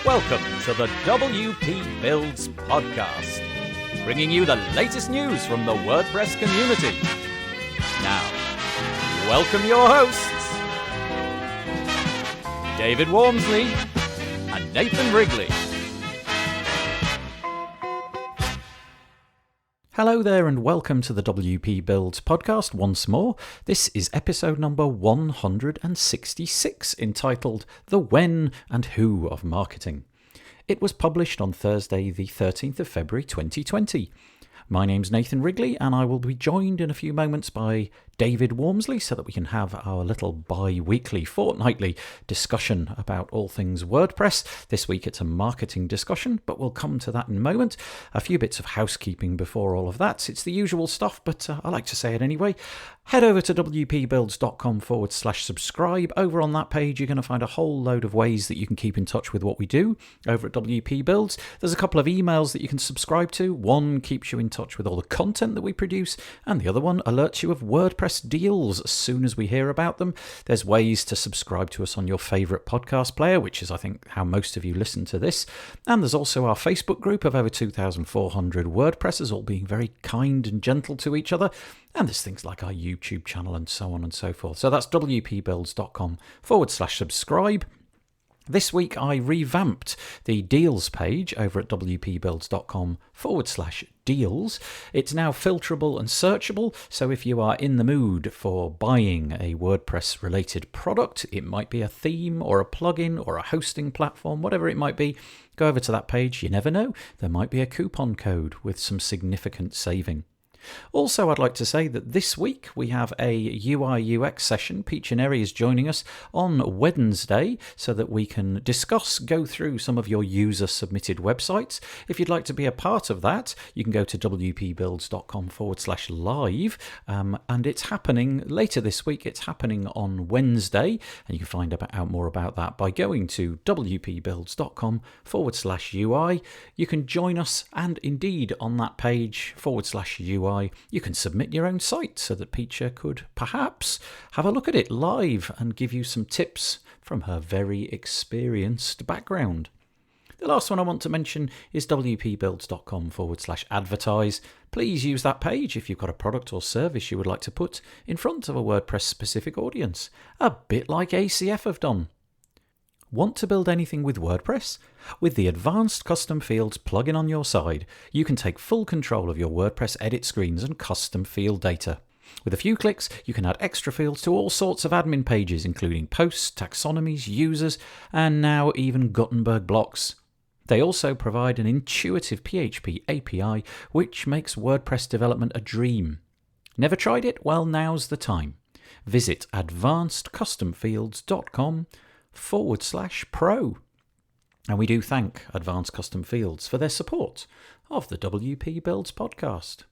Welcome to the WP Builds podcast, bringing you the latest news from the WordPress community. Now, welcome your hosts, David Wormsley and Nathan Wrigley. Hello there and welcome to the WP Builds podcast once more. This is episode number 166, entitled The When and Who of Marketing. It was published on Thursday the 13th of February 2020. My name's Nathan Wrigley and I will be joined in a few moments by David Wormsley so that we can have our little bi-weekly, fortnightly discussion about all things WordPress. This week it's a marketing discussion, but we'll come to that in a moment. A few bits of housekeeping before all of that. It's the usual stuff, but I like to say it anyway. Head over to wpbuilds.com/subscribe. Over on that page, you're going to find a whole load of ways that you can keep in touch with what we do over at WP Builds. There's a couple of emails that you can subscribe to. One keeps you in touch with all the content that we produce, and the other one alerts you of WordPress deals as soon as we hear about them. There's ways to subscribe to us on your favourite podcast player, which is, I think, how most of you listen to this. And there's also our Facebook group of over 2,400 WordPressers, all being very kind and gentle to each other. And there's things like our YouTube channel and so on and so forth. So that's wpbuilds.com/subscribe. This week I revamped the deals page over at wpbuilds.com/deals. It's now filterable and searchable, so if you are in the mood for buying a WordPress related product, it might be a theme or a plugin or a hosting platform, whatever it might be, go over to that page. You never know, there might be a coupon code with some significant saving. Also, I'd like to say that this week we have a UI UX session. Peach and Eri is joining us on Wednesday so that we can go through some of your user-submitted websites. If you'd like to be a part of that, you can go to wpbuilds.com/live, and it's happening later this week. It's happening on Wednesday, and you can find out more about that by going to wpbuilds.com/UI. You can join us, and indeed on that page /UI, you can submit your own site so that Peacher could perhaps have a look at it live and give you some tips from her very experienced background. The last one I want to mention is wpbuilds.com/advertise. Please use that page if you've got a product or service you would like to put in front of a WordPress specific audience, a bit like ACF have done. Want to build anything with WordPress? With the Advanced Custom Fields plugin on your side, you can take full control of your WordPress edit screens and custom field data. With a few clicks, you can add extra fields to all sorts of admin pages, including posts, taxonomies, users, and now even Gutenberg blocks. They also provide an intuitive PHP API, which makes WordPress development a dream. Never tried it? Well, now's the time. Visit advancedcustomfields.com/pro. And we do thank Advanced Custom Fields for their support of the WP Builds podcast.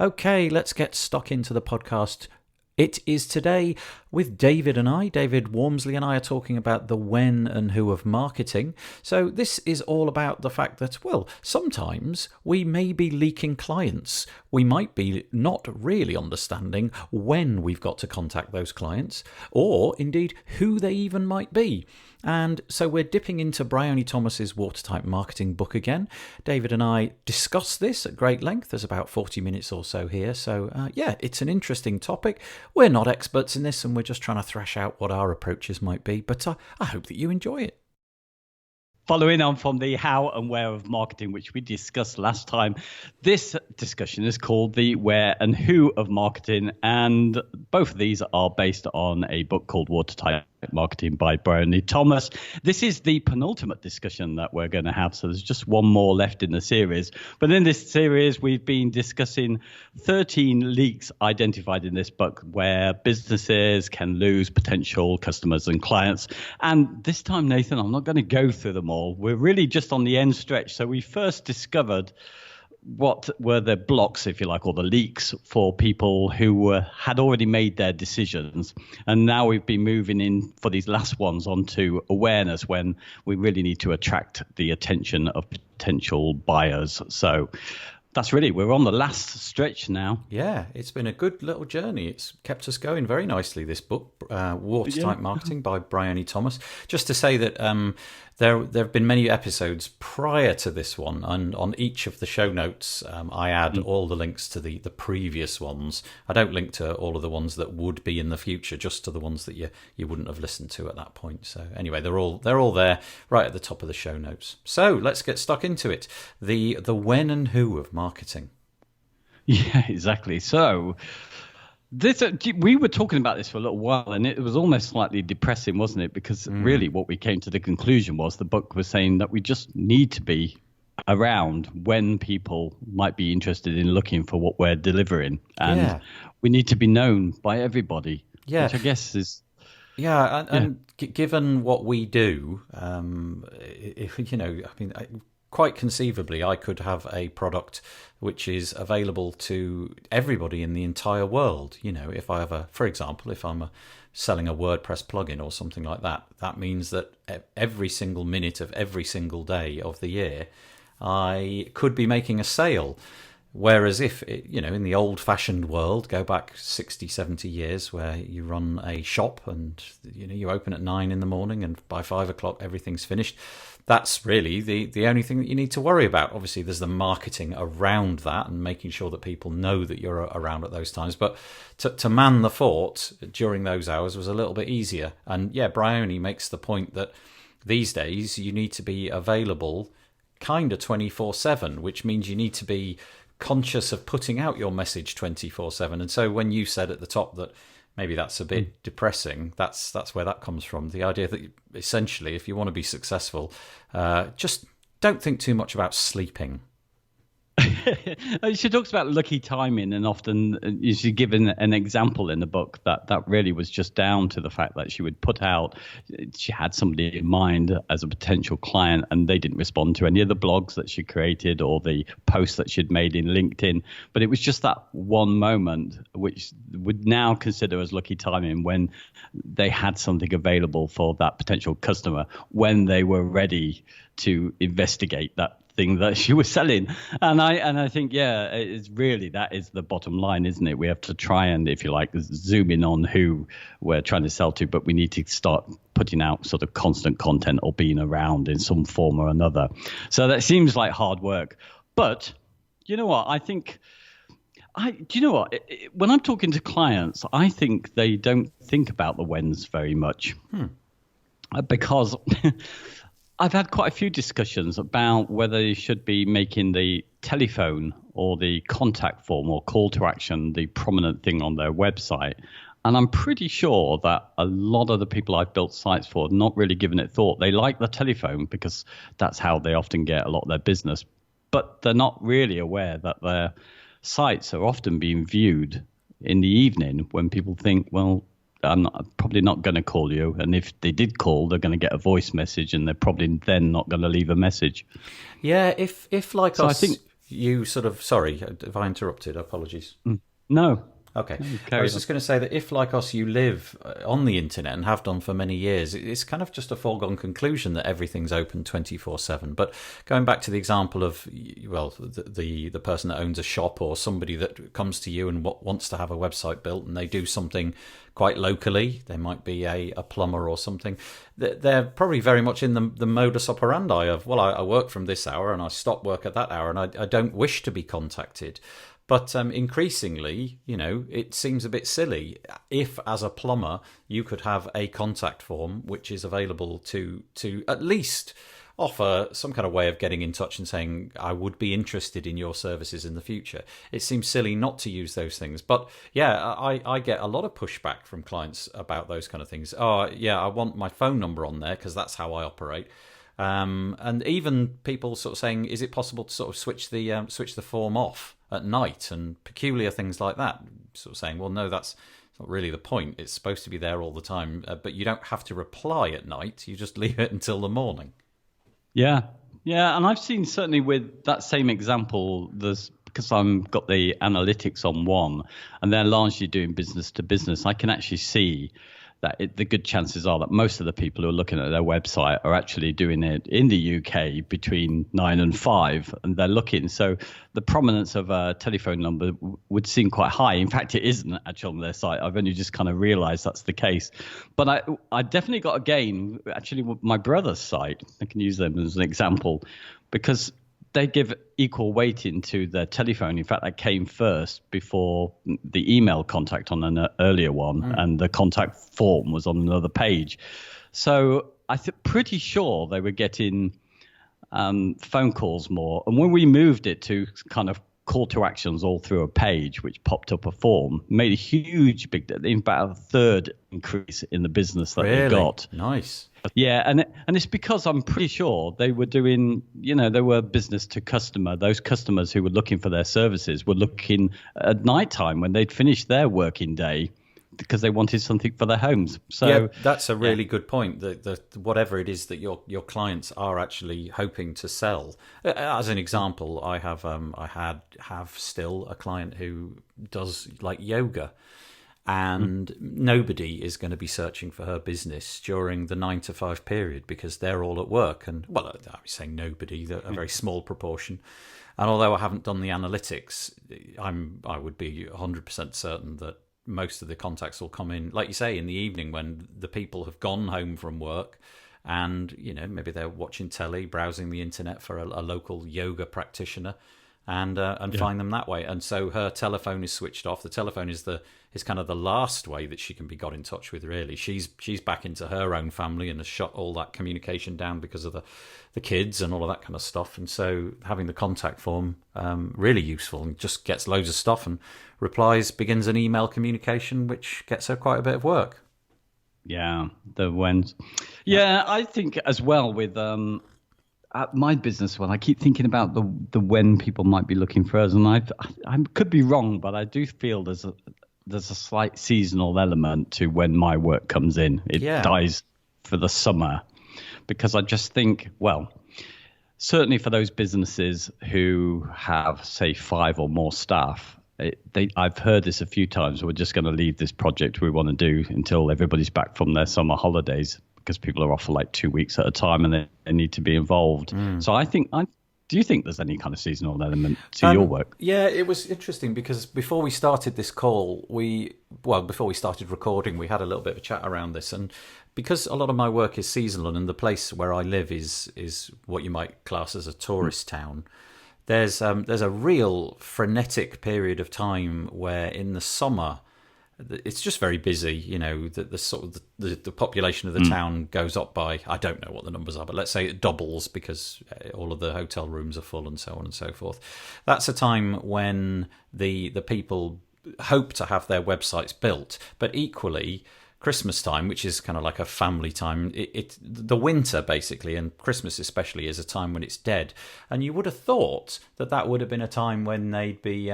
Okay, let's get stuck into the podcast. It is today with David and I. David Wormsley and I are talking about the when and who of marketing. So this is all about the fact that, well, sometimes we may be leaking clients. We might be not really understanding when we've got to contact those clients, or indeed who they even might be. And so we're dipping into Bryony Thomas's Watertight Marketing book again. David and I discuss this at great length. There's about 40 minutes or so here. So yeah, it's an interesting topic. We're not experts in this and we're just trying to thrash out what our approaches might be. But I hope that you enjoy it. Following on from the how and where of marketing, which we discussed last time, this discussion is called the where and who of marketing. And both of these are based on a book called Watertight Marketing by Bryony Thomas. This is the penultimate discussion that we're going to have. So there's just one more left in the series. But in this series, we've been discussing 13 leaks identified in this book where businesses can lose potential customers and clients. And this time, Nathan, I'm not going to go through them all. We're really just on the end stretch. So we first discovered what were the blocks, if you like, or the leaks for people who had already made their decisions. And now we've been moving in for these last ones onto awareness when we really need to attract the attention of potential buyers. So that's really, we're on the last stretch now. Yeah, it's been a good little journey. It's kept us going very nicely, this book, Watertight Marketing by Bryony Thomas. Just to say that There have been many episodes prior to this one, and on each of the show notes, I add all the links to the previous ones. I don't link to all of the ones that would be in the future, just to the ones that you wouldn't have listened to at that point. So anyway, they're all there right at the top of the show notes. So let's get stuck into it. The when and who of marketing. Yeah, exactly. So we were talking about this for a little while, and it was almost slightly depressing, wasn't it? Because really what we came to the conclusion was the book was saying that we just need to be around when people might be interested in looking for what we're delivering. And we need to be known by everybody, which I guess is... Yeah, and given what we do, quite conceivably, I could have a product which is available to everybody in the entire world. If I have for example, if I'm selling a WordPress plugin or something like that, that means that every single minute of every single day of the year, I could be making a sale. Whereas if, in the old-fashioned world, go back 60, 70 years, where you run a shop and, you open at 9 in the morning and by 5 o'clock everything's finished, that's really the only thing that you need to worry about. Obviously, there's the marketing around that and making sure that people know that you're around at those times. But to man the fort during those hours was a little bit easier. And, Bryony makes the point that these days you need to be available kind of 24/7, which means you need to be conscious of putting out your message 24/7. And so when you said at the top that maybe that's a bit depressing, that's where that comes from. The idea that essentially, if you want to be successful, just don't think too much about sleeping. She talks about lucky timing, and often she given an example in the book that really was just down to the fact that she would put out, she had somebody in mind as a potential client, and they didn't respond to any of the blogs that she created or the posts that she'd made in LinkedIn. But it was just that one moment, which would now consider as lucky timing, when they had something available for that potential customer when they were ready to investigate that thing that she was selling. And I think, it's really, that is the bottom line, isn't it? We have to try and, if you like, zoom in on who we're trying to sell to, but we need to start putting out sort of constant content or being around in some form or another. So that seems like hard work. But you know what? When I'm talking to clients, I think they don't think about the whens very much. Because I've had quite a few discussions about whether you should be making the telephone or the contact form or call to action the prominent thing on their website. And I'm pretty sure that a lot of the people I've built sites for have not really given it thought. They like the telephone because that's how they often get a lot of their business. But they're not really aware that their sites are often being viewed in the evening when people think, well, I'm probably not going to call you. And if they did call, they're going to get a voice message, and they're probably then not going to leave a message. Yeah, if like so us, I think, you sort of, sorry if I interrupted, apologies. No. Okay. I was just going to say that if, like us, you live on the internet and have done for many years, it's kind of just a foregone conclusion that everything's open 24/7. But going back to the example of, well, the person that owns a shop or somebody that comes to you and wants to have a website built, and they do something quite locally, they might be a plumber or something, they're probably very much in the modus operandi of, well, I work from this hour and I stop work at that hour, and I don't wish to be contacted. But increasingly, it seems a bit silly if, as a plumber, you could have a contact form which is available to at least offer some kind of way of getting in touch and saying, I would be interested in your services in the future. It seems silly not to use those things. But I get a lot of pushback from clients about those kind of things. Oh, yeah, I want my phone number on there because that's how I operate. And even people sort of saying, is it possible to sort of switch the form off at night, and peculiar things like that, sort of saying, well, no, that's not really the point. It's supposed to be there all the time, but you don't have to reply at night. You just leave it until the morning. Yeah, and I've seen certainly with that same example, because I've got the analytics on one, and they're largely doing business to business, I can actually see the good chances are that most of the people who are looking at their website are actually doing it in the UK between 9 and 5, and they're looking. So the prominence of a telephone number would seem quite high. In fact, it isn't actually on their site. I've only just kind of realized that's the case. But I definitely got a gain, actually, with my brother's site. I can use them as an example, because they give equal weighting to their telephone. In fact, that came first before the email contact on an earlier one, and the contact form was on another page. So pretty sure they were getting phone calls more. And when we moved it to kind of call to actions all through a page, which popped up a form, made a huge, in about a third increase in the business that they got. Nice. Yeah, and it's because I'm pretty sure they were doing, they were business to customer. Those customers who were looking for their services were looking at nighttime when they'd finished their working day, because they wanted something for their homes. So yeah, that's a really good point. That whatever it is that your clients are actually hoping to sell. As an example, I have still a client who does like yoga, and nobody is going to be searching for her business during the 9 to 5 period because they're all at work. And well, I was saying nobody, a very small proportion. And although I haven't done the analytics, I would be 100% certain that most of the contacts will come in, like you say, in the evening when the people have gone home from work, and maybe they're watching telly, browsing the internet for a local yoga practitioner, and find them that way. And so her telephone is switched off. The telephone is kind of the last way that she can be got in touch with. Really, she's back into her own family and has shut all that communication down because of the kids and all of that kind of stuff. And so having the contact form really useful, and just gets loads of stuff and replies, begins an email communication, which gets her quite a bit of work. Yeah, the whens. Yeah, I think as well with at my business one, I keep thinking about the when people might be looking for us, and I could be wrong, but I do feel there's a slight seasonal element to when my work comes in. It dies for the summer, because I just think, well, certainly for those businesses who have, say, 5 or more staff, I've heard this a few times. We're just going to leave this project we want to do until everybody's back from their summer holidays, because people are off for like 2 weeks at a time and they need to be involved. So do you think there's any kind of seasonal element to your work? Yeah, it was interesting because before we started this call, before we started recording, we had a little bit of a chat around this. And because a lot of my work is seasonal, and the place where I live is what you might class as a tourist town, there's a real frenetic period of time where in the summer it's just very busy. The population of the town goes up by, I don't know what the numbers are, but let's say it doubles because all of the hotel rooms are full and so on and so forth. That's a time when the people hope to have their websites built, but equally Christmas time, which is kind of like a family time, the winter basically, and Christmas especially, is a time when it's dead. And you would have thought that would have been a time when they'd be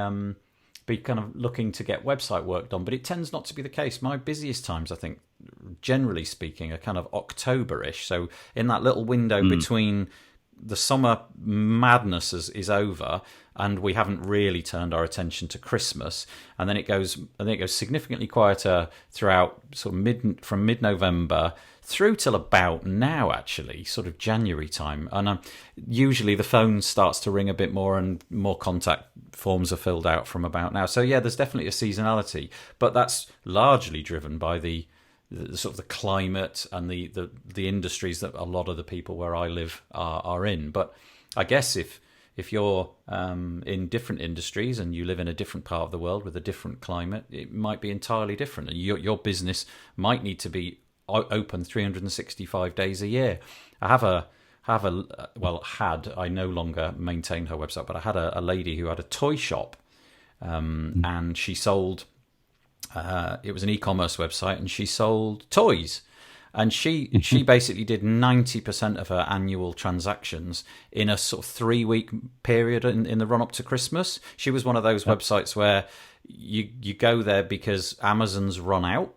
kind of looking to get website work done, but it tends not to be the case. My busiest times, I think, generally speaking, are kind of October-ish. So in that little window between the summer madness is over and we haven't really turned our attention to Christmas, and then it goes significantly quieter throughout sort of from mid-November through till about now, actually, sort of January time. And usually the phone starts to ring a bit more and more contact forms are filled out from about now. So yeah, there's definitely a seasonality, but that's largely driven by the sort of the climate and the industries that a lot of the people where I live are in. But I guess if you're in different industries and you live in a different part of the world with a different climate, it might be entirely different. And your business might need to be open 365 days a year. I no longer maintain her website, but I had a lady who had a toy shop, and she sold, it was an e-commerce website, and she sold toys. And she basically did 90% of her annual transactions in a sort of 3-week period in the run up to Christmas. She was one of those websites where you go there because Amazon's run out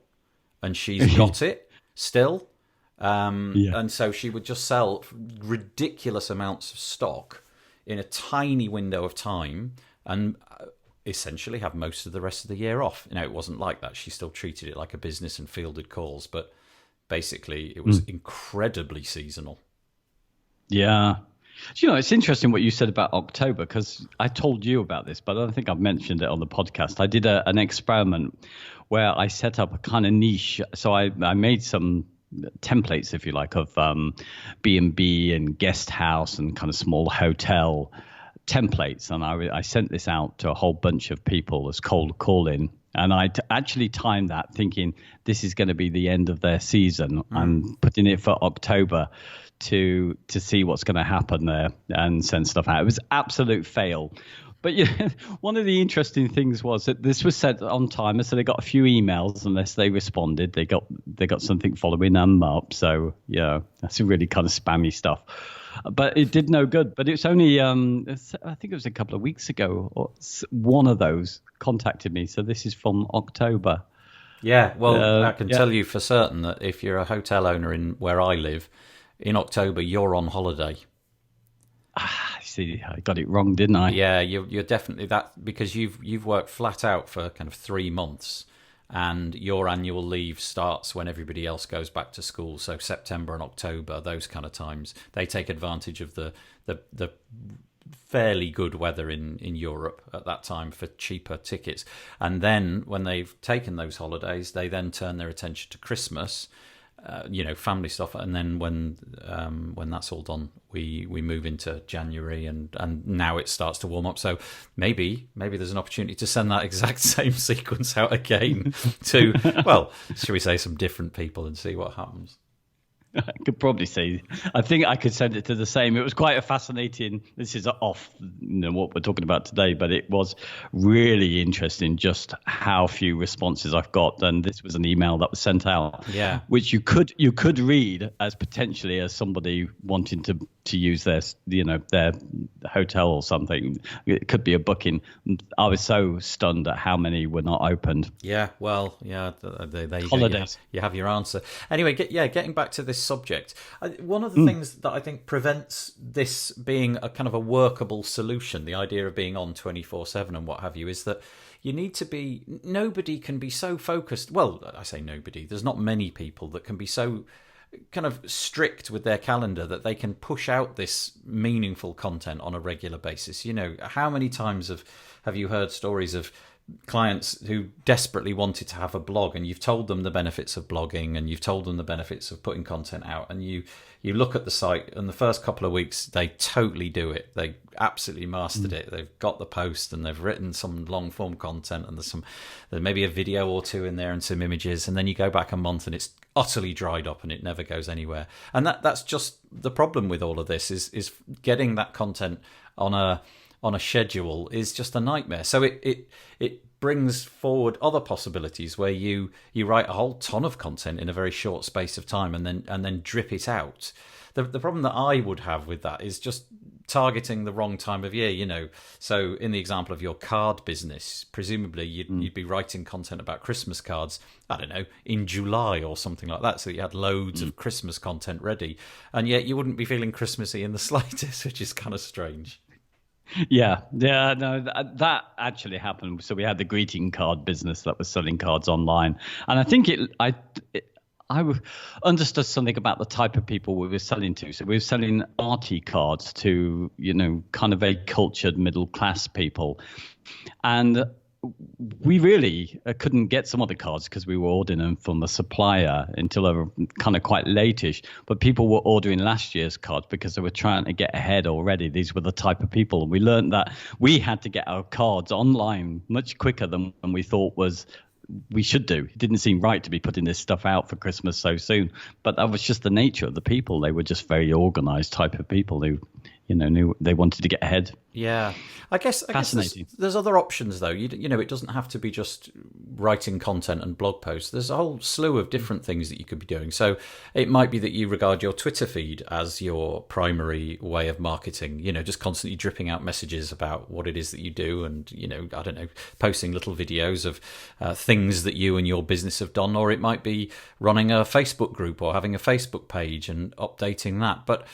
and she's got it still. And so she would just sell ridiculous amounts of stock in a tiny window of time. And essentially have most of the rest of the year off. It wasn't like that. She still treated it like a business and fielded calls, but basically it was incredibly seasonal. Yeah. It's interesting what you said about October, because I told you about this, but I don't think I've mentioned it on the podcast. I did an experiment where I set up a kind of niche. So I made some templates, if you like, of B&B and guest house and kind of small hotel templates. And I sent this out to a whole bunch of people as cold calling. And I actually timed that thinking this is going to be the end of their season. I'm putting it for October to see what's going to happen there and send stuff out. It was absolute fail. But one of the interesting things was that this was sent on timer, so they got a few emails. Unless they responded, they got something following them up. So that's really kind of spammy stuff. But it did no good. But it's only I think it was a couple of weeks ago, or one of those contacted me. So this is from October. Yeah, well, I can tell you for certain that if you're a hotel owner in where I live, in October you're on holiday. See, I got it wrong, didn't I? Yeah, you're definitely that, because you've worked flat out for kind of 3 months, and your annual leave starts when everybody else goes back to school. So September and October, those kind of times, they take advantage of the fairly good weather in Europe at that time for cheaper tickets. And then when they've taken those holidays, they then turn their attention to Christmas. Family stuff, and then when that's all done, we move into January, and now it starts to warm up. So maybe there's an opportunity to send that exact same sequence out again to, well, should we say, some different people, and see what happens. I could probably say, I think I could send it to the same. It was quite a fascinating, this is off what we're talking about today, but it was really interesting just how few responses I've got. And this was an email that was sent out, which you could read as potentially as somebody wanting to use their hotel or something. It could be a booking. I was so stunned at how many were not opened. Yeah, well, yeah, they holidays. You have your answer. Anyway, getting back to this subject, one of the things that I think prevents this being a kind of a workable solution, the idea of being on 24/7 and what have you, is that you need to be, nobody can be so focused. Well, I say nobody, there's not many people that can be so kind of strict with their calendar that they can push out this meaningful content on a regular basis. How many times have you heard stories of clients who desperately wanted to have a blog, and you've told them the benefits of blogging, and you've told them the benefits of putting content out, and you look at the site, and the first couple of weeks they totally do it. They absolutely mastered it. They've got the post, and they've written some long form content, and there's maybe a video or two in there and some images, and then you go back a month and it's utterly dried up and it never goes anywhere. And that's just the problem with all of this, is getting that content on a schedule is just a nightmare. So it brings forward other possibilities where you write a whole ton of content in a very short space of time and then drip it out. The problem that I would have with that is just targeting the wrong time of year. So in the example of your card business, presumably you'd be writing content about Christmas cards, I don't know, in July or something like that, so you had loads of Christmas content ready, and yet you wouldn't be feeling Christmassy in the slightest, which is kind of strange. Yeah, no, that actually happened. So we had the greeting card business that was selling cards online, and I think I understood something about the type of people we were selling to. So we were selling arty cards to, kind of very cultured middle class people, and we really couldn't get some of the cards because we were ordering them from a supplier until they were kind of quite late-ish. But people were ordering last year's cards because they were trying to get ahead already. These were the type of people. And we learned that we had to get our cards online much quicker than we thought we should do. It didn't seem right to be putting this stuff out for Christmas so soon. But that was just the nature of the people. They were just very organized type of people who knew they wanted to get ahead. Yeah, I guess there's other options though. It doesn't have to be just writing content and blog posts. There's a whole slew of different things that you could be doing. So it might be that you regard your Twitter feed as your primary way of marketing. Just constantly dripping out messages about what it is that you do, and I don't know, posting little videos of things that you and your business have done. Or it might be running a Facebook group or having a Facebook page and updating that. But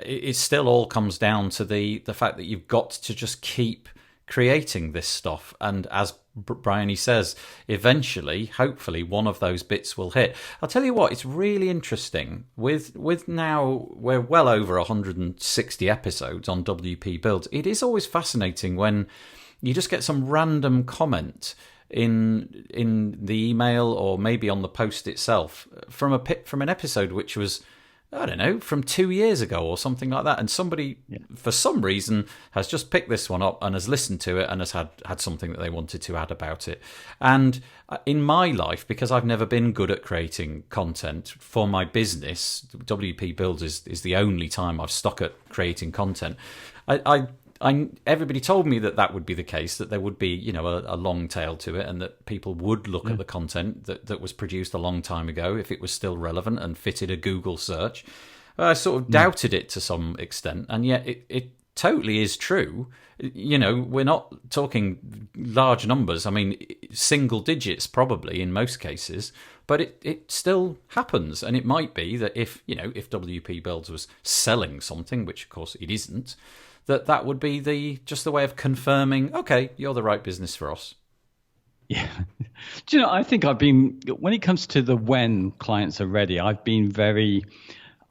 it still all comes down to the fact that you've got to just keep creating this stuff. And as Bryony says, eventually, hopefully, one of those bits will hit. I'll tell you what, it's really interesting. With now, we're well over 160 episodes on WP Builds. It is always fascinating when you just get some random comment in the email or maybe on the post itself from an episode which was, I don't know, from 2 years ago or something like that. And somebody, for some reason, has just picked this one up and has listened to it and has had something that they wanted to add about it. And in my life, because I've never been good at creating content for my business, WP Builds is the only time I've stuck at creating content. Everybody told me that would be the case, that there would be, a long tail to it, and that people would look at the content that was produced a long time ago if it was still relevant and fitted a Google search. I sort of doubted it to some extent, and yet it totally is true. We're not talking large numbers. I mean, single digits probably in most cases, but it still happens. And it might be that if WP Builds was selling something, which of course it isn't, that would be just the way of confirming, okay, you're the right business for us. Yeah. Do you know, I think when it comes to when clients are ready, I've been very,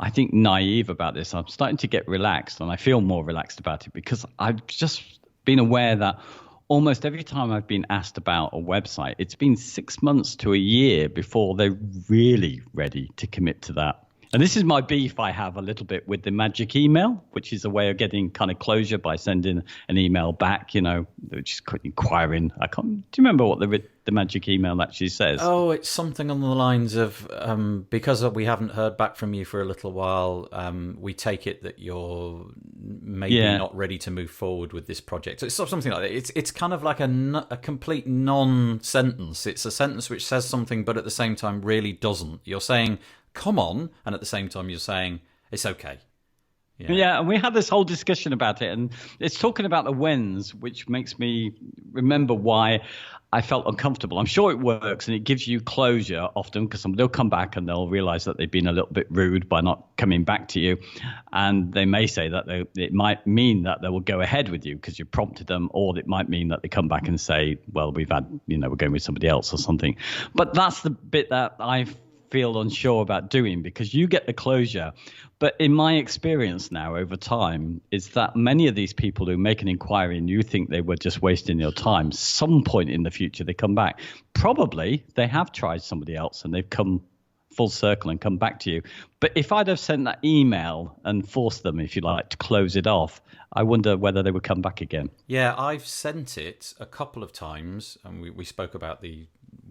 I think, naive about this. I'm starting to get relaxed, and I feel more relaxed about it because I've just been aware that almost every time I've been asked about a website, it's been 6 months to a year before they're really ready to commit to that. And this is my beef I have a little bit with the magic email, which is a way of getting kind of closure by sending an email back, which is inquiring. Do you remember what the magic email actually says? Oh, it's something on the lines of, because we haven't heard back from you for a little while, we take it that you're maybe not ready to move forward with this project. So it's something like that. It's kind of like a complete non-sentence. It's a sentence which says something, but at the same time really doesn't. You're saying, come on, and at the same time you're saying it's okay. Yeah, and we had this whole discussion about it, and it's talking about the whens, which makes me remember why I felt uncomfortable. I'm sure it works, and it gives you closure often, because they'll come back and they'll realize that they've been a little bit rude by not coming back to you, and they may say that it might mean that they will go ahead with you because you prompted them, or it might mean that they come back and say, well, we're going with somebody else or something. But that's the bit that I feel unsure about doing, because you get the closure. But in my experience now over time is that many of these people who make an inquiry and you think they were just wasting your time, some point in the future they come back. Probably they have tried somebody else and they've come full circle and come back to you. But if I'd have sent that email and forced them, if you like, to close it off, I wonder whether they would come back again. Yeah, I've sent it a couple of times, and we spoke about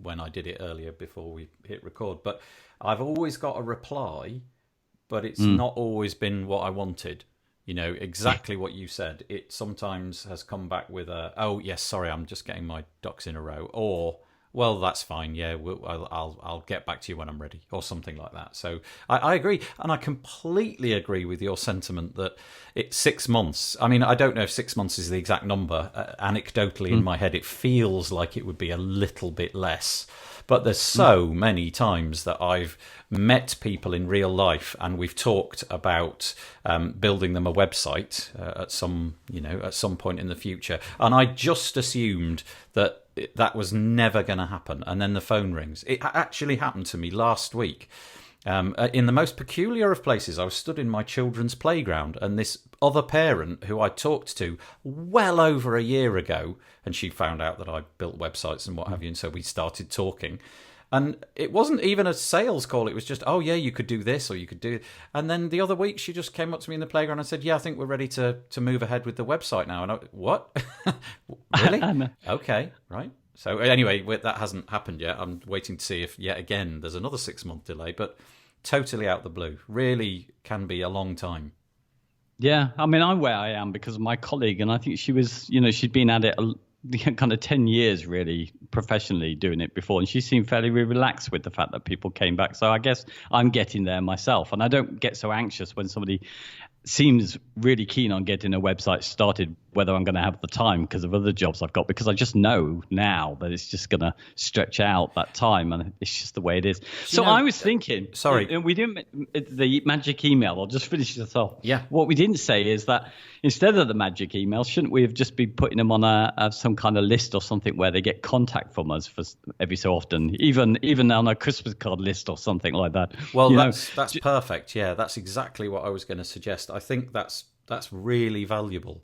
when I did it earlier before we hit record, but I've always got a reply, but it's not always been what I wanted. Exactly what you said. It sometimes has come back with oh yes, sorry, I'm just getting my ducks in a row, or well, that's fine, yeah, I'll get back to you when I'm ready, or something like that. So I agree, and I completely agree with your sentiment that it's 6 months. I mean, I don't know if 6 months is the exact number. Anecdotally, in my head, it feels like it would be a little bit less. But there's so many times that I've met people in real life, and we've talked about building them a website at some point in the future, and I just assumed that was never going to happen. And then the phone rings. It actually happened to me last week. In the most peculiar of places, I was stood in my children's playground, and this other parent who I talked to well over a year ago, and she found out that I built websites and what have you, and so we started talking. And it wasn't even a sales call. It was just, oh, yeah, you could do this or you could do it. And then the other week, she just came up to me in the playground and said, yeah, I think we're ready to move ahead with the website now. And I, what? Really? Okay, right. So anyway, that hasn't happened yet. I'm waiting to see if, yet again, there's another 6 month delay. But totally out the blue. Really can be a long time. Yeah, I mean, I'm where I am because of my colleague. And I think she was, she'd been at it kind of 10 years really professionally doing it before, and she seemed fairly relaxed with the fact that people came back. So I guess I'm getting there myself, and I don't get so anxious when somebody seems really keen on getting a website started, whether I'm going to have the time because of other jobs I've got, because I just know now that it's just going to stretch out that time, and it's just the way it is. So I was thinking, sorry, we didn't, the magic email, I'll just finish this off. Yeah. What we didn't say is that instead of the magic email, shouldn't we have just been putting them on some kind of list or something where they get contact from us for every so often, even on a Christmas card list or something like that? Well, that's perfect. Yeah, that's exactly what I was going to suggest. I think that's really valuable.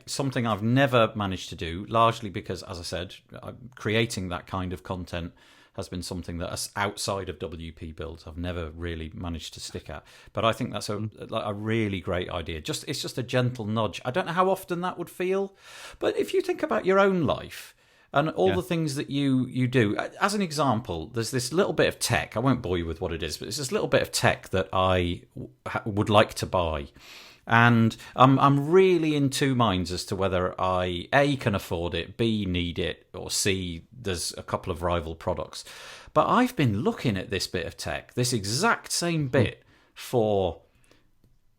Something I've never managed to do, largely because, as I said, creating that kind of content has been something that outside of WP Builds I've never really managed to stick at. But I think that's a really great idea. It's just a gentle nudge. I don't know how often that would feel, but if you think about your own life and all the things that you do, as an example, there's this little bit of tech. I won't bore you with what it is, but it's this little bit of tech that I would like to buy. And I'm really in two minds as to whether I, A, can afford it, B, need it, or C, there's a couple of rival products. But I've been looking at this bit of tech, this exact same bit, for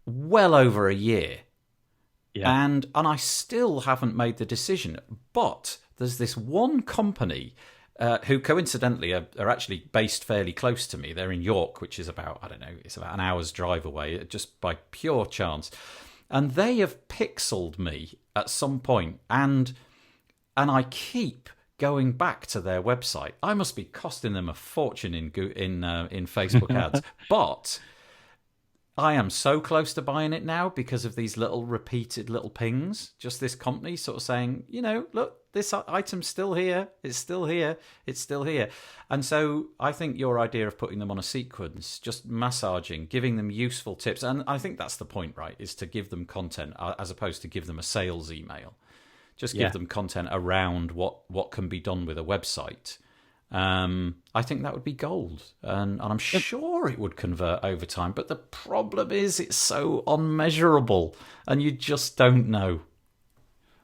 well over a year. Yeah. And I still haven't made the decision. But there's this one company who coincidentally are actually based fairly close to me. They're in York, which is about, I don't know, it's about an hour's drive away, just by pure chance. And they have pixeled me at some point, and I keep going back to their website. I must be costing them a fortune in Facebook ads, but I am so close to buying it now because of these little repeated little pings. Just this company sort of saying, look, this item's still here, it's still here, it's still here. And so I think your idea of putting them on a sequence, just massaging, giving them useful tips, and I think that's the point, right, is to give them content as opposed to give them a sales email. Just give them content around what can be done with a website. I think that would be gold, and I'm sure it would convert over time. But the problem is it's so unmeasurable, and you just don't know.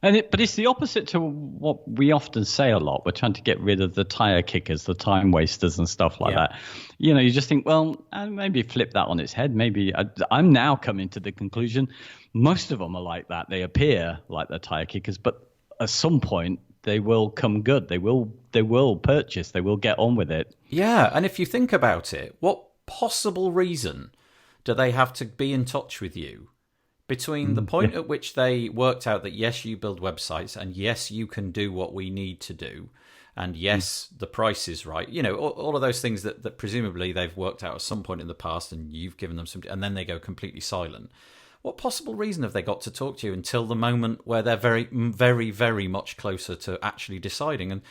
But it's the opposite to what we often say a lot. We're trying to get rid of the tire kickers, the time wasters and stuff like that. You just think, well, maybe flip that on its head. Maybe I'm now coming to the conclusion most of them are like that. They appear like they're tire kickers, but at some point they will come good. They will purchase. They will get on with it. Yeah, and if you think about it, what possible reason do they have to be in touch with you between the point at which they worked out that, yes, you build websites, and yes, you can do what we need to do, and yes, the price is right, all of those things that presumably they've worked out at some point in the past, and you've given them some, and then they go completely silent. What possible reason have they got to talk to you until the moment where they're very, very, very much closer to actually deciding? And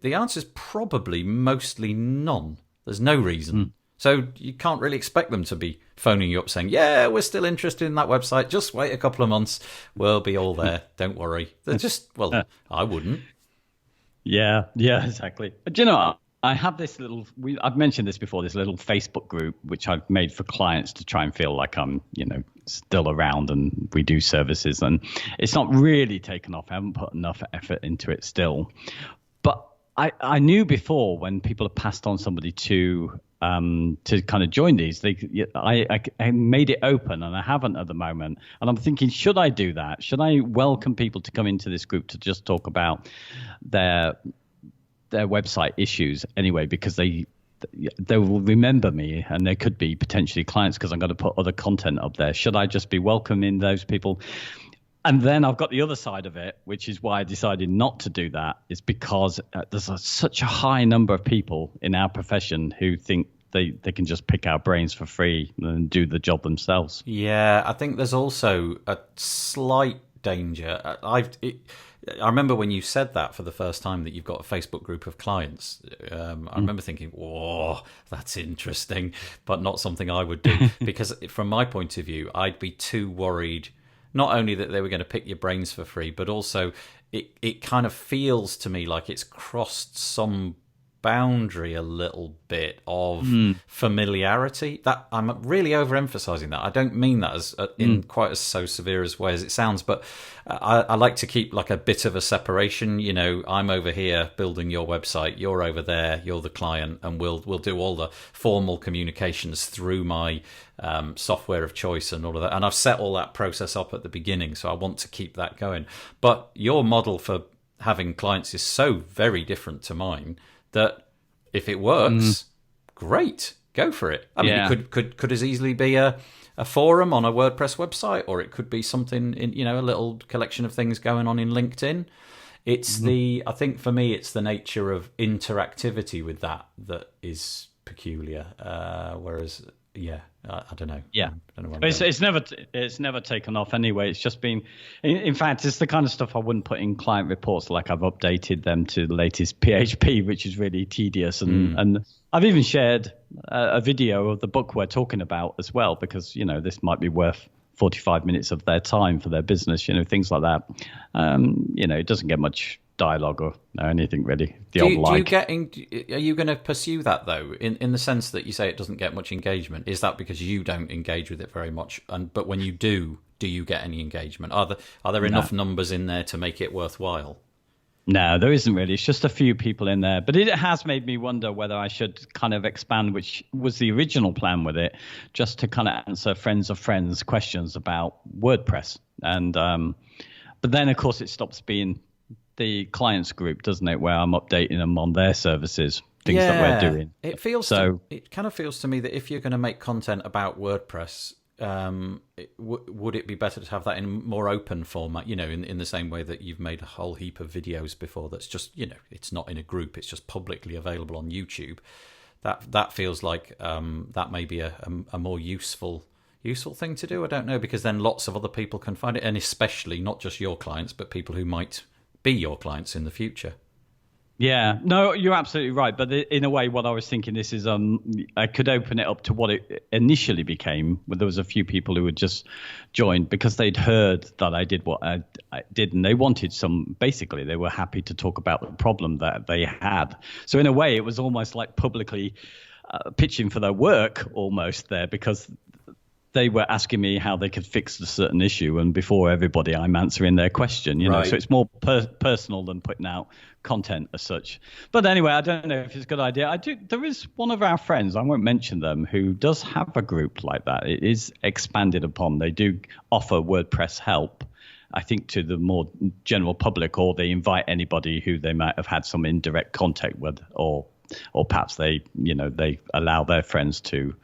the answer is probably mostly none. There's no reason. So you can't really expect them to be phoning you up saying, yeah, we're still interested in that website. Just wait a couple of months. We'll be all there. Don't worry. They're just, well, I wouldn't. Yeah, exactly. Do you know, I have this I've mentioned this before, this little Facebook group, which I've made for clients to try and feel like I'm, still around and we do services. And it's not really taken off. I haven't put enough effort into it still. But I knew before when people have passed on somebody to kind of join these, I made it open, and I haven't at the moment. And I'm thinking, should I do that? Should I welcome people to come into this group to just talk about their website issues anyway, because they will remember me, and they could be potentially clients because I'm going to put other content up there. Should I just be welcoming those people? And then I've got the other side of it, which is why I decided not to do that, is because there's such a high number of people in our profession who think they can just pick our brains for free and do the job themselves. Yeah, I think there's also a slight danger. I remember when you said that for the first time, that you've got a Facebook group of clients. I remember thinking, whoa, that's interesting, but not something I would do. Because from my point of view, I'd be too worried, not only that they were going to pick your brains for free, but also it kind of feels to me like it's crossed some boundary a little bit of familiarity. That I'm really overemphasizing that. I don't mean that as in quite as so severe as way as it sounds, but I like to keep like a bit of a separation. You know, I'm over here building your website, you're over there, you're the client, and we'll do all the formal communications through my software of choice and all of that. And I've set all that process up at the beginning, so I want to keep that going. But your model for having clients is so very different to mine that if it works, great, go for it. I mean, it could as easily be a forum on a WordPress website, or it could be something in, you know, a little collection of things going on in LinkedIn. It's I think for me, it's the nature of interactivity with that is peculiar. Whereas, I don't know. Yeah, I don't know it's never taken off anyway. It's just been, in fact, it's the kind of stuff I wouldn't put in client reports. Like I've updated them to the latest PHP, which is really tedious, and I've even shared a video of the book we're talking about as well, because you know this might be worth 45 minutes of their time for their business. You know, things like that. You know, it doesn't get much dialogue or anything really. Are you going to pursue that though, in the sense that you say it doesn't get much engagement? Is that because you don't engage with it very much, but when you do you get any engagement? Are there enough numbers in there to make it worthwhile? No, there isn't really. It's just a few people in there. But it has made me wonder whether I should kind of expand, which was the original plan with it, just to kind of answer friends of friends questions about WordPress. And but then, of course, it stops being the clients group, doesn't it, where I'm updating them on their services, things that we're doing. It kind of feels to me that if you're going to make content about WordPress, would it be better to have that in more open format, you know, in the same way that you've made a whole heap of videos before that's just, you know, it's not in a group, it's just publicly available on YouTube. That feels like that may be a more useful thing to do. I don't know, because then lots of other people can find it, and especially not just your clients, but people who might be your clients in the future. Yeah, no, you're absolutely right. But in a way, what I was thinking, this is I could open it up to what it initially became, where there was a few people who had just joined because they'd heard that I did what I did, and they wanted basically they were happy to talk about the problem that they had. So in a way, it was almost like publicly pitching for their work almost there, because they were asking me how they could fix a certain issue, and before everybody, I'm answering their question. You know, so it's more personal than putting out content as such. But anyway, I don't know if it's a good idea. There is one of our friends, I won't mention them, who does have a group like that. It is expanded upon. They do offer WordPress help, I think, to the more general public, or they invite anybody who they might have had some indirect contact with, or perhaps they allow their friends to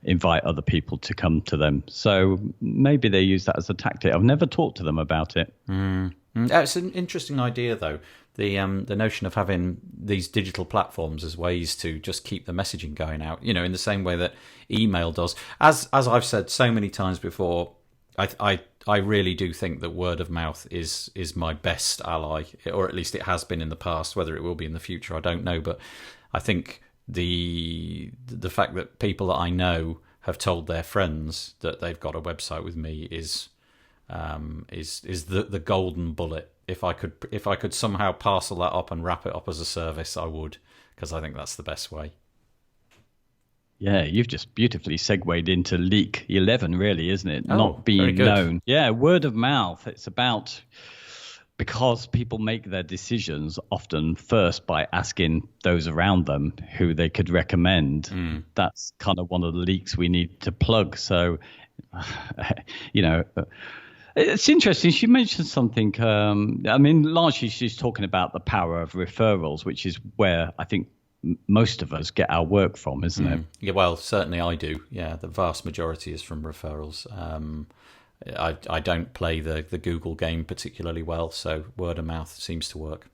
invite other people to come to them. So maybe they use that as a tactic. I've never talked to them about it. It's an interesting idea, though. The notion of having these digital platforms as ways to just keep the messaging going out, you know, in the same way that email does. As I've said so many times before, I really do think that word of mouth is my best ally, or at least it has been in the past. Whether it will be in the future, I don't know. But I think the fact that people that I know have told their friends that they've got a website with me is the golden bullet. If I could somehow parcel that up and wrap it up as a service, I would, because I think that's the best way. Yeah, you've just beautifully segued into leak 11, really, isn't it? Not being known. Yeah, word of mouth. It's about, because people make their decisions often first by asking those around them who they could recommend. That's kind of one of the leaks we need to plug. So, you know, it's interesting. She mentioned something. I mean, largely she's talking about the power of referrals, which is where I think most of us get our work from, isn't it? Yeah, well, certainly I do. Yeah, the vast majority is from referrals. I don't play the Google game particularly well, so word of mouth seems to work.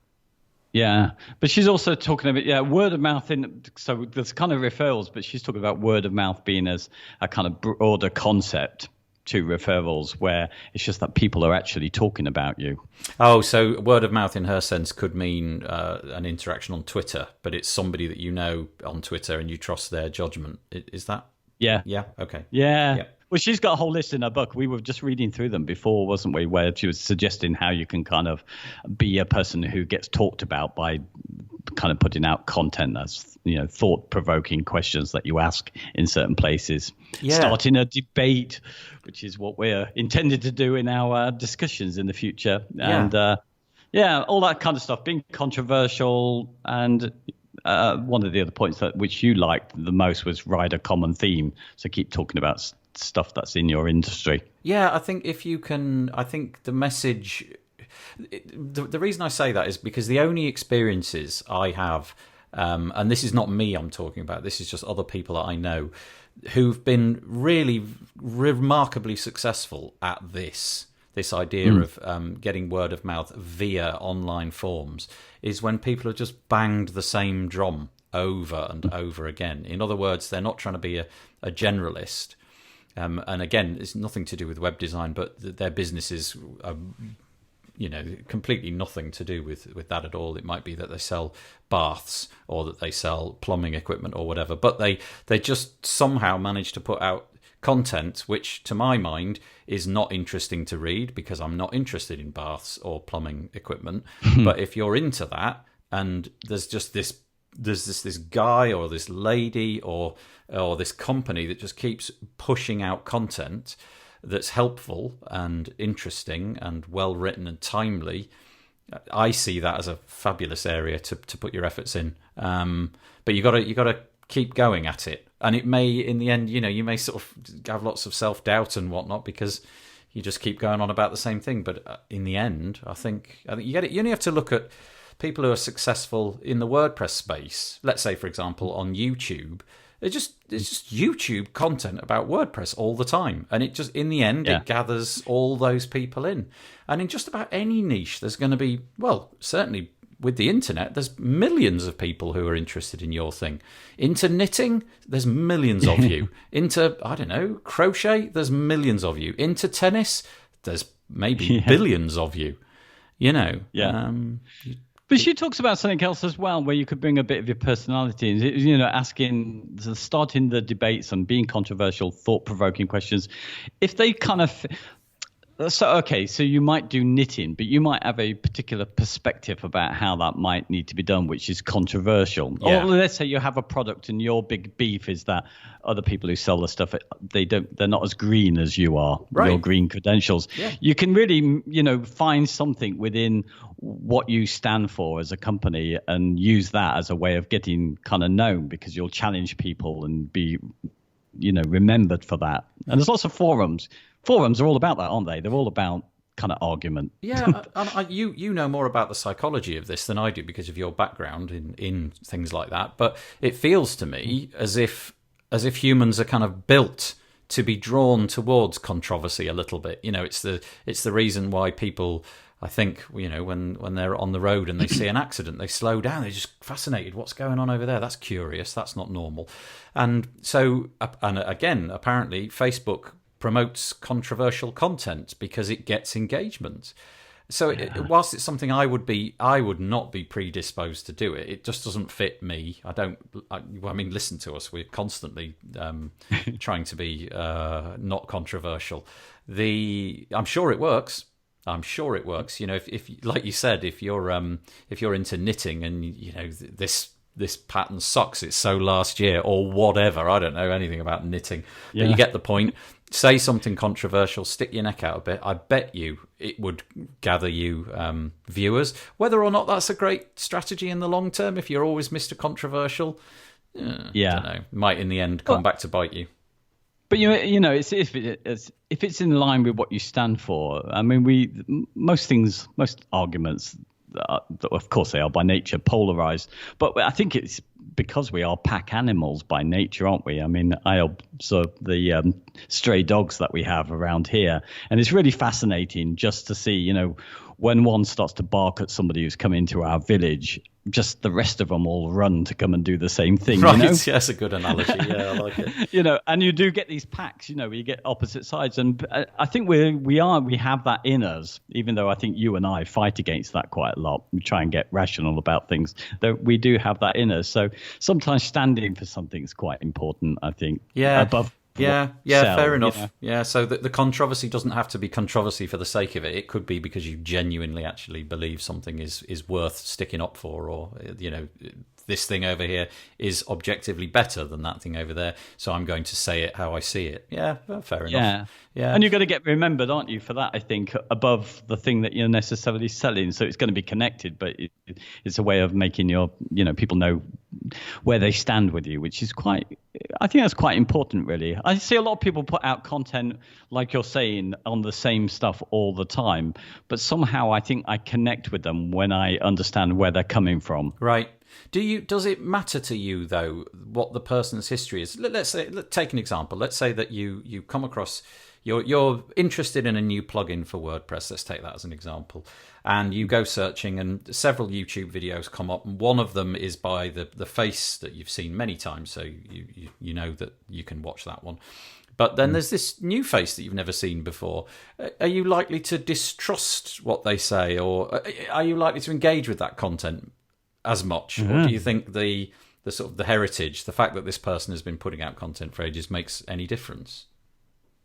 Yeah, but she's also talking about word of mouth so there's kind of referrals, but she's talking about word of mouth being as a kind of broader concept to referrals, where it's just that people are actually talking about you. Oh, so word of mouth in her sense could mean an interaction on Twitter, but it's somebody that you know on Twitter and you trust their judgment. Is that? Yeah. Yeah. Okay. Yeah. Well, she's got a whole list in her book. We were just reading through them before, wasn't we? Where she was suggesting how you can kind of be a person who gets talked about by kind of putting out content that's, thought-provoking questions that you ask in certain places. Yeah. Starting a debate, which is what we're intended to do in our discussions in the future. And all that kind of stuff, being controversial. And one of the other points which you liked the most was ride a common theme. So keep talking about stuff that's in your industry. Yeah, I think if you can, I think the message, the reason I say that is because the only experiences I have, and this is not me I'm talking about, this is just other people that I know who've been really remarkably successful at this idea of getting word of mouth via online forums, is when people have just banged the same drum over and over again. In other words, they're not trying to be a generalist. And again, it's nothing to do with web design, but their businesses are, completely nothing to do with that at all. It might be that they sell baths or that they sell plumbing equipment or whatever, but they just somehow manage to put out content which, to my mind, is not interesting to read because I'm not interested in baths or plumbing equipment. But if you're into that, and there's this guy or this lady or this company that just keeps pushing out content that's helpful and interesting and well written and timely, I see that as a fabulous area to put your efforts in. But you got to keep going at it, and it may, in the end, you may sort of have lots of self-doubt and whatnot because you just keep going on about the same thing. But in the end, I think you get it. You only have to look at people who are successful in the WordPress space. Let's say, for example, on YouTube. It's just YouTube content about WordPress all the time. And it just, in the end, it gathers all those people in. And in just about any niche, there's going to be, well, certainly with the internet, there's millions of people who are interested in your thing. Into knitting, there's millions of you. Into, I don't know, crochet, there's millions of you. Into tennis, there's maybe billions of you. But she talks about something else as well, where you could bring a bit of your personality in, starting the debates and being controversial, thought-provoking questions. If they kind of... So you might do knitting, but you might have a particular perspective about how that might need to be done, which is controversial. Yeah. Or let's say you have a product and your big beef is that other people who sell the stuff, they're not as green as you are, your green credentials. Yeah. You can really, find something within what you stand for as a company and use that as a way of getting kind of known, because you'll challenge people and be, remembered for that. And there's lots of forums. Forums are all about that, aren't they? They're all about kind of argument. Yeah, you know more about the psychology of this than I do because of your background in things like that. But it feels to me as if humans are kind of built to be drawn towards controversy a little bit. It's the reason why people, I think, when they're on the road and they see an accident, they slow down. They're just fascinated. What's going on over there? That's curious. That's not normal. And so, and again, apparently, Facebook promotes controversial content because it gets engagement. So whilst it's something I would not be predisposed to do it. It just doesn't fit me. Listen to us. We're constantly trying to be not controversial. I'm sure it works. If like you said, if you're into knitting and this pattern sucks, it's so last year or whatever. I don't know anything about knitting, but you get the point. Say something controversial, stick your neck out a bit. I bet you it would gather you viewers. Whether or not that's a great strategy in the long term, if you're always Mr. Controversial, I don't know, might in the end come back to bite you. But it's if it's in line with what you stand for. I mean, most arguments, of course, they are by nature polarized. But I think it's because we are pack animals by nature, aren't we? I mean, I observe the stray dogs that we have around here, and it's really fascinating just to see, when one starts to bark at somebody who's come into our village, just the rest of them all run to come and do the same thing. Right, yeah, that's a good analogy. Yeah, I like it. And you do get these packs, where you get opposite sides. And I think we have that in us, even though I think you and I fight against that quite a lot. We try and get rational about things. That we do have that in us. So sometimes standing for something is quite important, I think. Yeah. Above Yeah, sell, fair you enough. know? Yeah, so the controversy doesn't have to be controversy for the sake of it. It could be because you genuinely actually believe something is worth sticking up for, or this thing over here is objectively better than that thing over there, so I'm going to say it how I see it. Yeah, well, fair enough. Yeah. And you're going to get remembered, aren't you, for that, I think, above the thing that you're necessarily selling. So it's going to be connected, but it's a way of making people know where they stand with you, which is I think that's quite important, really. I see a lot of people put out content, like you're saying, on the same stuff all the time, but somehow I think I connect with them when I understand where they're coming from. Right. Does it matter to you, though, what the person's history is? Let's take an example. Let's say that you come across, you're interested in a new plugin for WordPress. Let's take that as an example. And you go searching, and several YouTube videos come up, and one of them is by the face that you've seen many times, so you know that you can watch that one. But then there's this new face that you've never seen before. Are you likely to distrust what they say, or are you likely to engage with that content as much? Or do you think the sort of the heritage, the fact that this person has been putting out content for ages, makes any difference?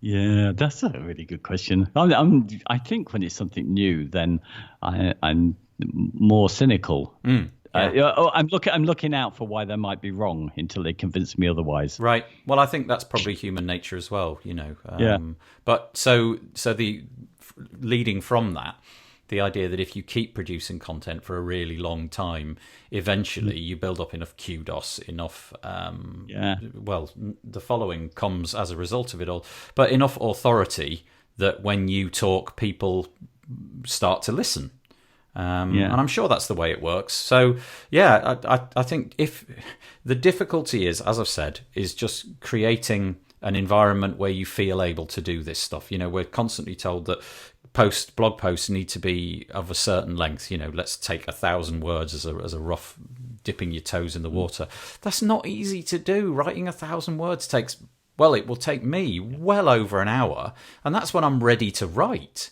Yeah, that's a really good question. I think when it's something new, then I'm more cynical. I'm looking out for why they might be wrong until they convince me otherwise. Right. Well, I think that's probably human nature as well. But so the leading from that, the idea that if you keep producing content for a really long time, eventually you build up enough kudos, enough, well, the following comes as a result of it all, but enough authority that when you talk, people start to listen. And I'm sure that's the way it works. So, I think if the difficulty is, as I've said, is just creating an environment where you feel able to do this stuff. We're constantly told that blog posts need to be of a certain length. Let's take 1,000 words as a rough dipping your toes in the water. That's not easy to do. Writing 1,000 words it will take me well over an hour, and that's when I'm ready to write.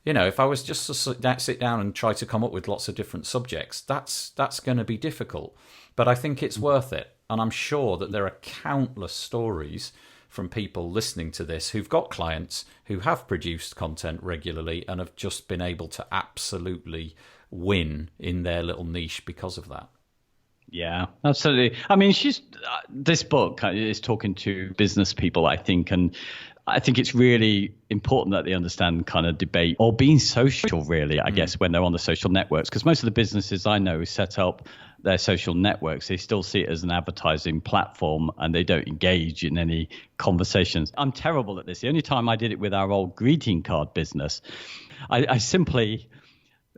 If I was just to sit down and try to come up with lots of different subjects, that's going to be difficult. But I think it's worth it, and I'm sure that there are countless stories from people listening to this who've got clients who have produced content regularly and have just been able to absolutely win in their little niche because of that. Yeah, absolutely. I mean, this book is talking to business people, I think, and I think it's really important that they understand kind of debate or being social, really, I guess, when they're on the social networks, because most of the businesses I know set up their social networks, they still see it as an advertising platform and they don't engage in any conversations. I'm terrible at this. The only time I did it with our old greeting card business, I simply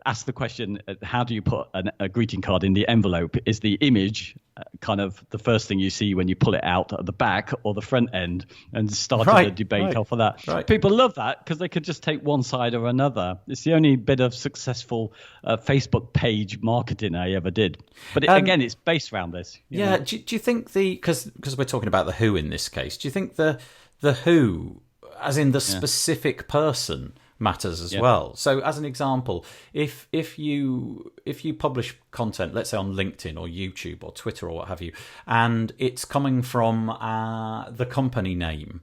asked the question, how do you put a greeting card in the envelope? Is the image kind of the first thing you see when you pull it out at the back or the front end? And started a debate off of that. Right. People love that because they could just take one side or another. It's the only bit of successful Facebook page marketing I ever did. But again, it's based around this. You know? Do you think because we're talking about the who in this case, do you think the who, as in the specific person, matters as well? So as an example, if you publish content, let's say on LinkedIn or YouTube or Twitter or what have you, and it's coming from the company name,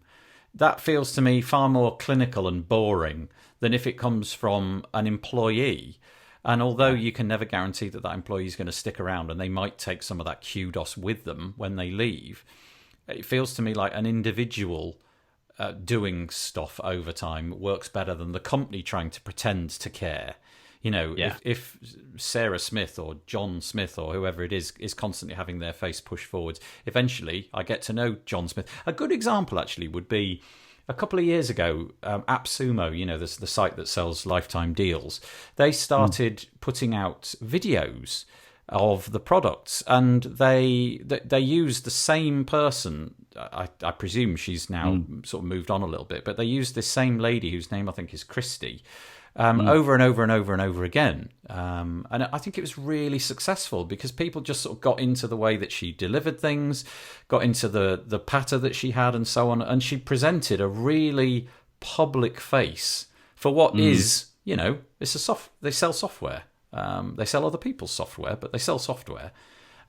that feels to me far more clinical and boring than if it comes from an employee. And although you can never guarantee that employee is going to stick around, and they might take some of that kudos with them when they leave, it feels to me like an individual doing stuff over time works better than the company trying to pretend to care. If Sarah Smith or John Smith or whoever it is constantly having their face pushed forwards, eventually I get to know John Smith. A good example actually would be a couple of years ago, AppSumo, the site that sells lifetime deals, they started putting out videos of the products, and they used the same person. I presume she's now sort of moved on a little bit, but they used this same lady whose name I think is Christy over and over and over and over again. And I think it was really successful because people just sort of got into the way that she delivered things, got into the patter that she had and so on, and she presented a really public face for what is, they sell software. They sell other people's software, but they sell software.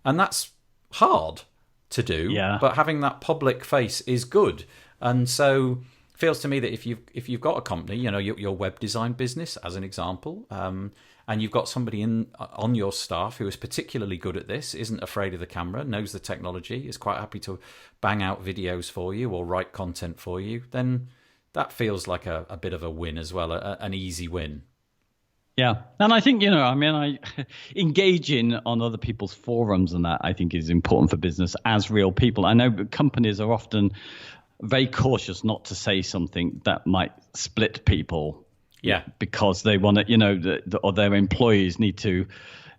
And that's hard to do, but having that public face is good. And so feels to me that if you've got a company, your web design business as an example, and you've got somebody on your staff who is particularly good at this, isn't afraid of the camera, knows the technology, is quite happy to bang out videos for you or write content for you, then that feels like a bit of a win as well, an easy win. Yeah. And I think, I engaging on other people's forums and that I think is important for business as real people. I know companies are often very cautious not to say something that might split people. Yeah. Because they want to, or their employees need to.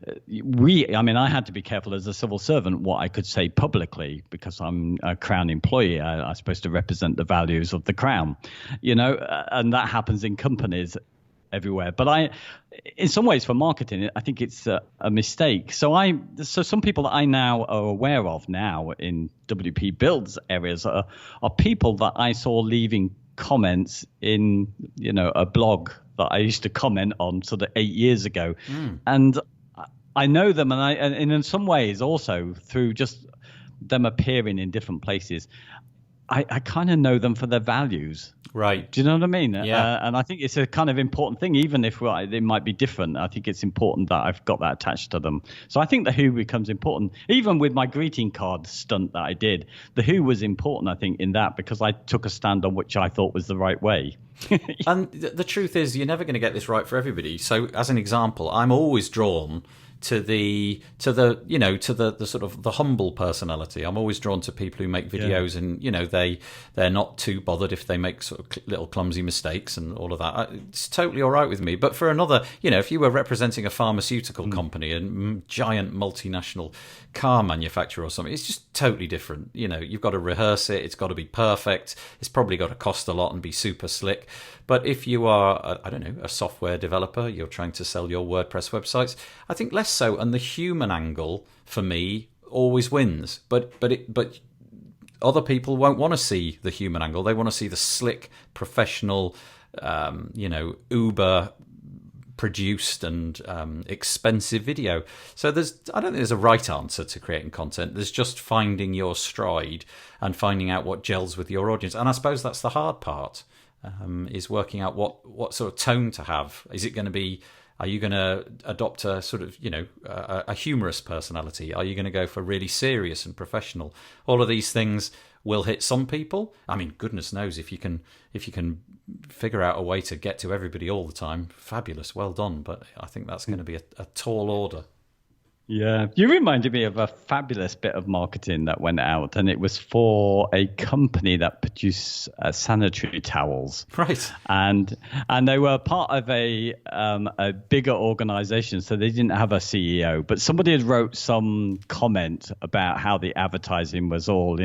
I had to be careful as a civil servant what I could say publicly because I'm a Crown employee. I'm supposed to represent the values of the Crown, and that happens in companies everywhere. But in some ways for marketing, I think it's a mistake. So some people that I now are aware of now in WP Builds areas are people that I saw leaving comments in, a blog that I used to comment on sort of 8 years ago. And I know them, and in some ways also through just them appearing in different places, I kind of know them for their values. Right. Do you know what I mean? Yeah. And I think it's a kind of important thing, even if it might be different. I think it's important that I've got that attached to them. So I think the who becomes important. Even with my greeting card stunt that I did, the who was important, I think, in that because I took a stand on which I thought was the right way. And the truth is, you're never going to get this right for everybody. So as an example, I'm always drawn to the sort of the humble personality. I'm always drawn to people who make videos and they're not too bothered if they make sort of little clumsy mistakes and all of that. It's totally all right with me. But for another, if you were representing a pharmaceutical company, a giant multinational car manufacturer or something, it's just totally different. You've got to rehearse it. It's got to be perfect. It's probably got to cost a lot and be super slick. But if you are, a software developer, you're trying to sell your WordPress websites, I think less so. And the human angle, for me, always wins. But other people won't want to see the human angle. They want to see the slick, professional, Uber produced and expensive video. So I don't think there's a right answer to creating content. There's just finding your stride and finding out what gels with your audience. And I suppose that's the hard part. Is working out what sort of tone to have. Is it going to be? Are you going to adopt a sort of a humorous personality? Are you going to go for really serious and professional? All of these things will hit some people. I mean, goodness knows if you can figure out a way to get to everybody all the time, fabulous, well done. But I think that's going to be a tall order. Yeah, you reminded me of a fabulous bit of marketing that went out, and it was for a company that produced sanitary towels. Right. And they were part of a bigger organization, so they didn't have a CEO. But somebody had wrote some comment about how the advertising was all,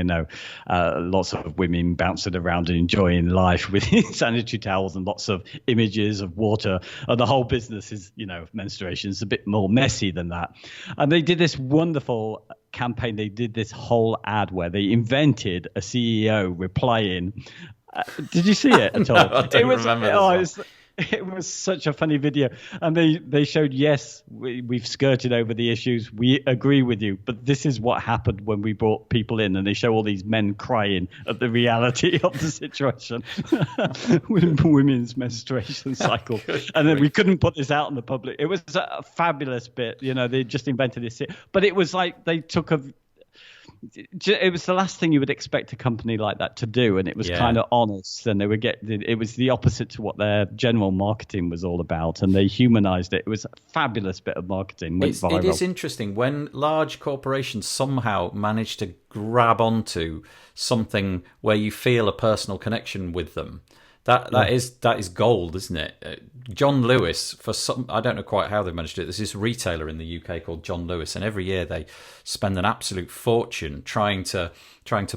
lots of women bouncing around and enjoying life with sanitary towels and lots of images of water. And the whole business is, menstruation is a bit more messy than that. And they did this wonderful campaign. They did this whole ad where they invented a CEO replying. Did you see it at all? No, I don't remember this one. It was such a funny video. And they showed, yes, we've skirted over the issues. We agree with you. But this is what happened when we brought people in. And they show all these men crying at the reality of the situation with women's menstruation cycle. And then we couldn't put this out in the public. It was a fabulous bit. They just invented this. But it was like they took it was the last thing you would expect a company like that to do, and it was kind of honest, and it was the opposite to what their general marketing was all about, and they humanized it. It was a fabulous bit of marketing. It is interesting when large corporations somehow manage to grab onto something where you feel a personal connection with them. That is gold, isn't it? John Lewis, I don't know quite how they managed to do it. There's this retailer in the UK called John Lewis, and every year they spend an absolute fortune trying to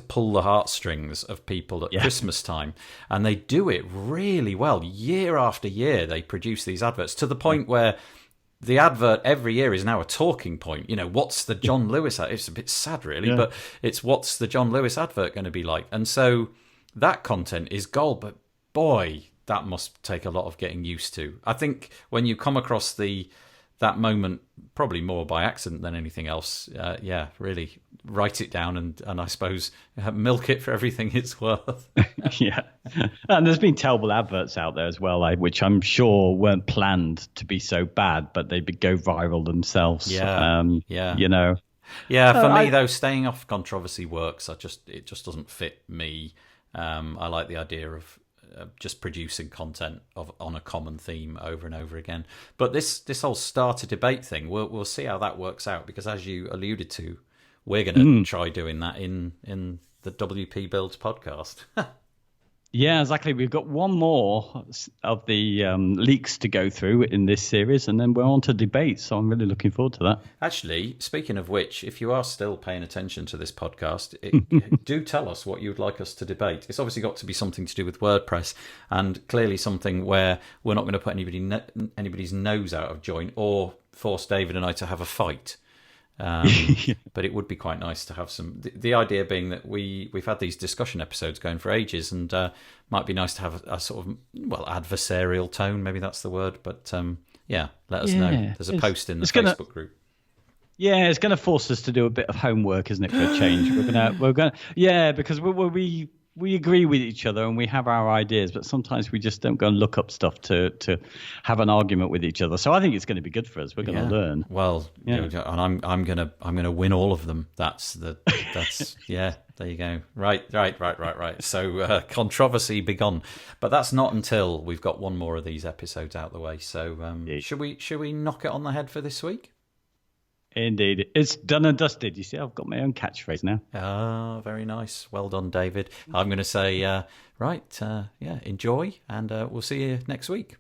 pull the heartstrings of people at Christmas time, and they do it really well. Year after year, they produce these adverts to the point where the advert every year is now a talking point. What's the John Lewis? It's a bit sad, really, but it's what's the John Lewis advert going to be like? And so that content is gold, but boy, that must take a lot of getting used to. I think when you come across that moment, probably more by accident than anything else, really write it down and I suppose milk it for everything it's worth. Yeah. And there's been terrible adverts out there as well, which I'm sure weren't planned to be so bad, but they go viral themselves. Yeah. You know. Yeah, for me though, staying off controversy works. It just doesn't fit me. I like the idea of just producing content on a common theme over and over again. But this whole start a debate thing, we'll see how that works out, because as you alluded to, we're going to try doing that in the WP Builds podcast. Yeah, exactly. We've got one more of the leaks to go through in this series, and then we're on to debate. So I'm really looking forward to that. Actually, speaking of which, if you are still paying attention to this podcast, do tell us what you'd like us to debate. It's obviously got to be something to do with WordPress, and clearly something where we're not going to put anybody's nose out of joint or force David and I to have a fight. But it would be quite nice to have some. The idea being that we've had these discussion episodes going for ages, and might be nice to have a sort of adversarial tone. Maybe that's the word. But let us know. There's a post in the Facebook group. Yeah, it's going to force us to do a bit of homework, isn't it, for a change? We're gonna because we agree with each other and we have our ideas, but sometimes we just don't go and look up stuff to have an argument with each other. So I think it's going to be good for us. We're going to learn. Well, and I'm gonna win all of them. That's yeah. There you go. Right. So controversy begun, but that's not until we've got one more of these episodes out the way. So should we knock it on the head for this week? Indeed. It's done and dusted. You see, I've got my own catchphrase now. Ah, very nice. Well done, David. I'm going to say, enjoy, and we'll see you next week.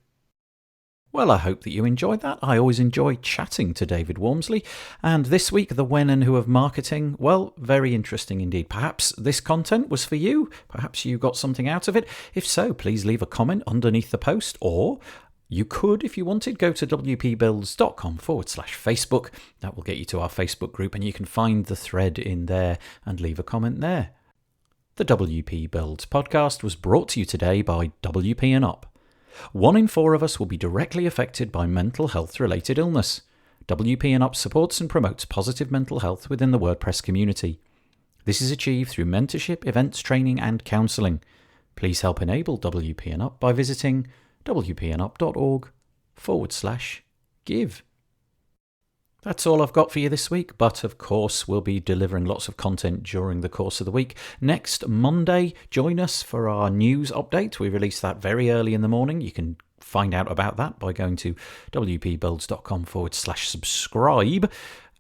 Well, I hope that you enjoyed that. I always enjoy chatting to David Wormsley. And this week, the when and who of marketing, well, very interesting indeed. Perhaps this content was for you. Perhaps you got something out of it. If so, please leave a comment underneath the post, or you could, if you wanted, go to wpbuilds.com/Facebook. That will get you to our Facebook group, and you can find the thread in there and leave a comment there. The WP Builds podcast was brought to you today by WP and Up. 1 in 4 of us will be directly affected by mental health-related illness. WP and Up supports and promotes positive mental health within the WordPress community. This is achieved through mentorship, events, training, and counselling. Please help enable WP and Up by visiting wpandup.org/give. That's all I've got for you this week, but of course we'll be delivering lots of content during the course of the week. Next Monday, join us for our news update. We release that very early in the morning. You can find out about that by going to wpbuilds.com/subscribe.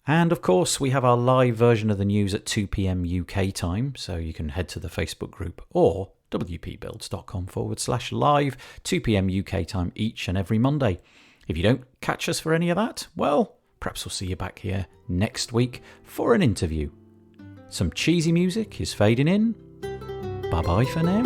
And of course, we have our live version of the news at 2 p.m. UK time, so you can head to the Facebook group or wpbuilds.com/live, 2 p.m. UK time each and every Monday. If you don't catch us for any of that, well, perhaps we'll see you back here next week for an interview. Some cheesy music is fading in. Bye-bye for now.